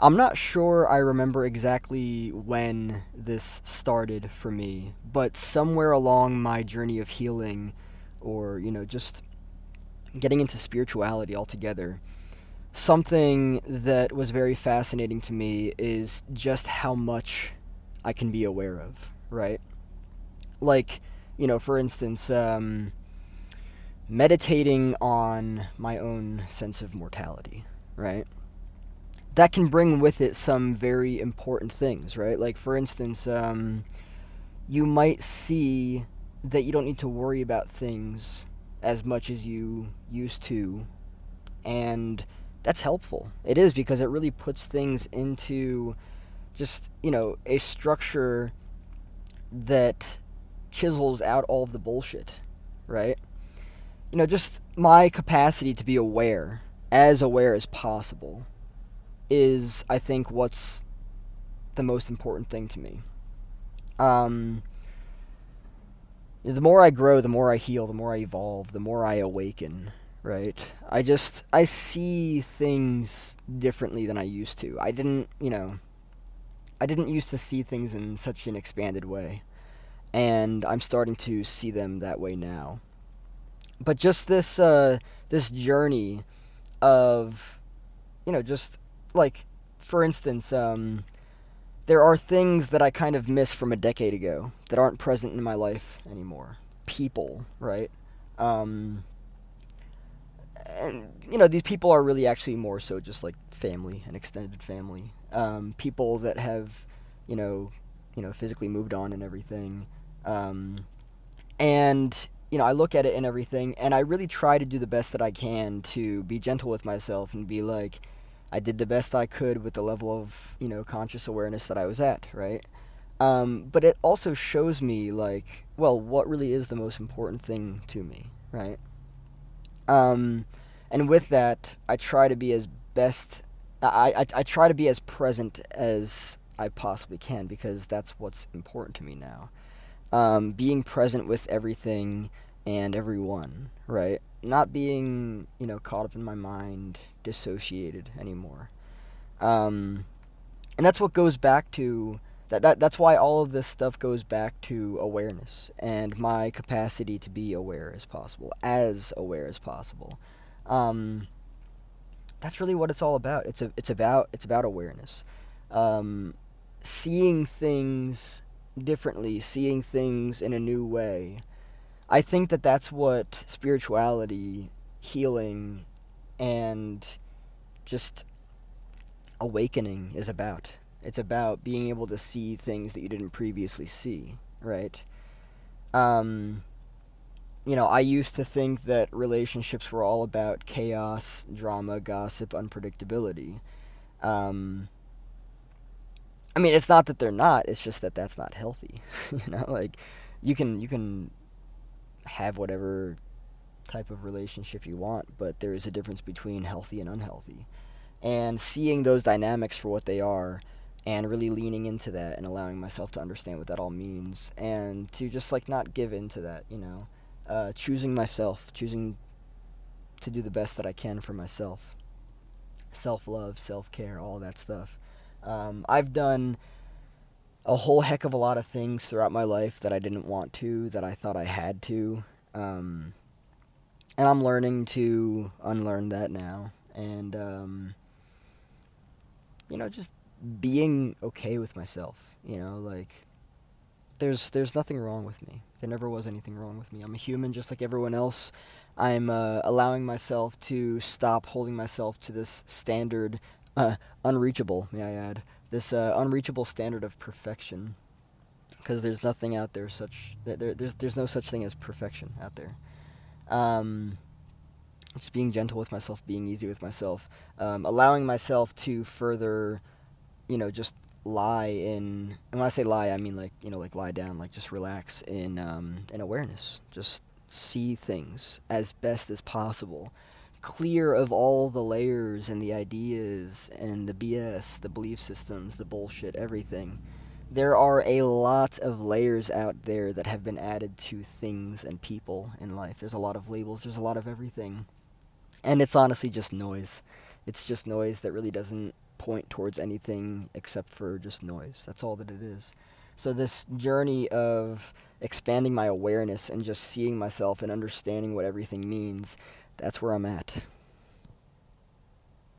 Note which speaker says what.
Speaker 1: I'm not sure I remember exactly when this started for me, but somewhere along my journey of healing or, just getting into spirituality altogether, something that was very fascinating to me is just how much I can be aware of, right? Like, for instance, meditating on my own sense of mortality, right? That can bring with it some very important things, right? Like, for instance, you might see that you don't need to worry about things as much as you used to, and that's helpful. It is because it really puts things into just, a structure that chisels out all of the bullshit, right? Just my capacity to be aware as possible, is, I think, what's the most important thing to me. Um, the more I grow, the more I heal, the more I evolve, the more I awaken, right? I see things differently than I used to. I didn't used to see things in such an expanded way, and I'm starting to see them that way now. But just this journey of, just like, for instance, there are things that I kind of missed from a decade ago that aren't present in my life anymore. People, right? Um, and these people are really actually more so just like family and extended family. People that have, you know, physically moved on and everything. Um, and I look at it and everything, and I really try to do the best that I can to be gentle with myself and be like, I did the best I could with the level of conscious awareness that I was at, right? But it also shows me, like, well, what really is the most important thing to me, right? Um, and with that, I try to be as best. I try to be as present as I possibly can because that's what's important to me now. Being present with everything and everyone, right? Not being, caught up in my mind, dissociated anymore. Um, and that's what goes back to that's why all of this stuff goes back to awareness and my capacity to be as aware as possible. Um, that's really what it's all about. It's about awareness. Um, Seeing things differently, seeing things in a new way. I think that that's what spirituality, healing, and just awakening is about. It's about being able to see things that you didn't previously see, right? Um, I used to think that relationships were all about chaos, drama, gossip, unpredictability. Um, I mean, it's not that they're not. It's just that that's not healthy. Like, you can have whatever type of relationship you want, but there is a difference between healthy and unhealthy. And seeing those dynamics for what they are, and really leaning into that and allowing myself to understand what that all means, and to just like not give in to that, choosing myself, choosing to do the best that I can for myself, self-love, self-care, all that stuff. I've done a whole heck of a lot of things throughout my life that I didn't want to, that I thought I had to. um, and I'm learning to unlearn that now, and just being okay with myself. Like, there's nothing wrong with me. There never was anything wrong with me. I'm a human just like everyone else. I'm allowing myself to stop holding myself to this standard, unreachable, may I add, this unreachable standard of perfection. Because there's nothing out there there's no such thing as perfection out there. Um, just being gentle with myself, being easy with myself, allowing myself to further, just lie and when I say lie, I mean, like, like lie down, like just relax in awareness. Just see things as best as possible, clear of all the layers and the ideas and the BS, the belief systems, the bullshit, everything. There are a lot of layers out there that have been added to things and people in life. There's a lot of labels, there's a lot of everything. And it's honestly just noise. It's just noise that really doesn't point towards anything except for just noise. That's all that it is. So this journey of expanding my awareness and just seeing myself and understanding what everything means, that's where I'm at.